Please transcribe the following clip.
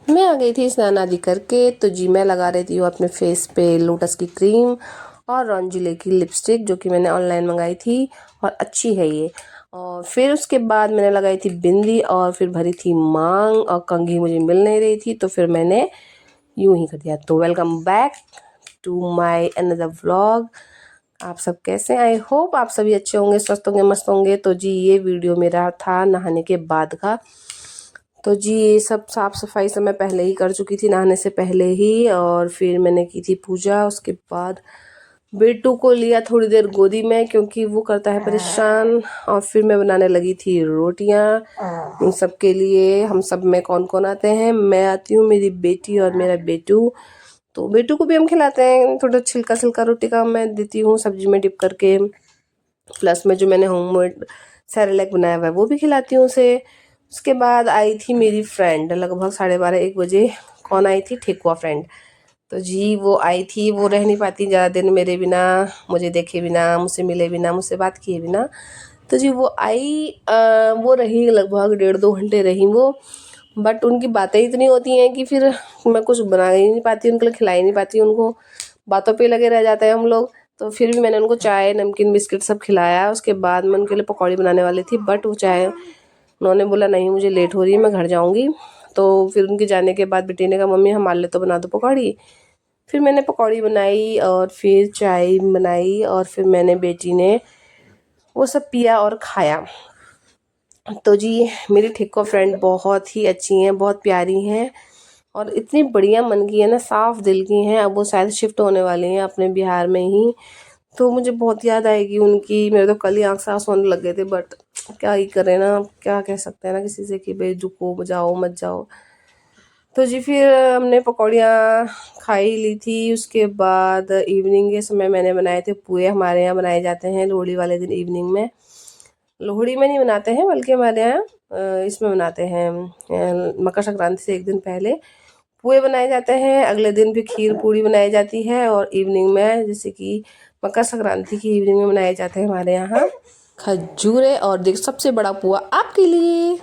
मैं आ गई थी स्नान आदि करके। तो जी मैं लगा रही थी अपने फेस पे लोटस की क्रीम और रॉन्जिले की लिपस्टिक, जो कि मैंने ऑनलाइन मंगाई थी और अच्छी है ये। और फिर उसके बाद मैंने लगाई थी बिंदी और फिर भरी थी मांग, और कंघी मुझे मिल नहीं रही थी तो फिर मैंने यूं ही कर दिया। तो welcome back to my another vlog. आप सब कैसे हैं? आई होप आप सभी अच्छे होंगे, स्वस्थ होंगे, मस्त होंगे। तो जी ये वीडियो मेरा था नहाने के बाद का। तो जी ये सब साफ़ सफाई सब मैं पहले ही कर चुकी थी, नहाने से पहले ही। और फिर मैंने की थी पूजा। उसके बाद बेटू को लिया थोड़ी देर गोदी में क्योंकि वो करता है परेशान। और फिर मैं बनाने लगी थी रोटियां इन सब के लिए। हम सब में कौन कौन आते हैं? मैं आती हूँ, मेरी बेटी और मेरा बेटू। तो बेटू को भी हम खिलाते हैं, थोड़ा छिलका छिलका रोटी का मैं देती हूँ सब्जी में डिप करके। प्लस में जो मैंने होममेड सेरेलैक बनाया हुआ है वो भी खिलाती हूँ उसे। उसके बाद आई थी मेरी फ्रेंड, लगभग 12:30-1 बजे। कौन आई थी? ठेकुआ फ्रेंड। तो जी वो आई थी, वो रह नहीं पाती ज़्यादा दिन मेरे बिना, मुझे देखे बिना, मुझसे मिले बिना, मुझसे बात किए बिना। तो जी वो आई, वो रही लगभग 1.5-2 घंटे रही वो। बट उनकी बातें इतनी होती हैं कि फिर मैं कुछ बना ही नहीं पाती, उनके लिए खिला ही नहीं पाती उनको। बातों पे लगे रह जाते हैं हम लोग। तो फिर भी मैंने उनको चाय, नमकीन, बिस्किट सब खिलाया। उसके बाद मैं उनके लिए पकौड़ी बनाने वाली थी, बट वो चाय उन्होंने बोला नहीं मुझे लेट हो रही है, मैं घर जाऊंगी। तो फिर उनके जाने के बाद बेटी ने कहा मम्मी हमारे लिए तो बना दो पकौड़ी। फिर मैंने पकौड़ी बनाई और फिर चाय बनाई और फिर मैंने, बेटी ने वो सब पिया और खाया। तो जी मेरी ठेकुआ फ्रेंड बहुत ही अच्छी हैं, बहुत प्यारी हैं और इतनी बढ़िया मन की है ना, साफ दिल की हैं। अब वो शायद शिफ्ट होने वाली हैं अपने बिहार में ही। तो मुझे बहुत याद आएगी उनकी। मेरे तो कल ही आँख से आँसू आने लग गए थे, बट क्या ही करें ना, क्या कह सकते हैं ना किसी से कि भाई रुको, जाओ मत जाओ। तो जी फिर हमने पकौड़ियाँ खाई ली थी। उसके बाद इवनिंग के समय मैंने बनाए थे पुए। हमारे यहाँ बनाए जाते हैं लोहड़ी वाले दिन इवनिंग में। लोहड़ी में नहीं बनाते हैं, बल्कि हमारे यहाँ इसमें बनाते हैं, मकर संक्रांति से 1 दिन पहले पुए बनाए जाते हैं। अगले दिन भी खीर पूड़ी बनाई जाती है और इवनिंग में, जैसे कि मकर संक्रांति की इवनिंग में बनाए जाते हैं हमारे यहाँ खजूरें। और देख सबसे बड़ा पुआ आपके लिए।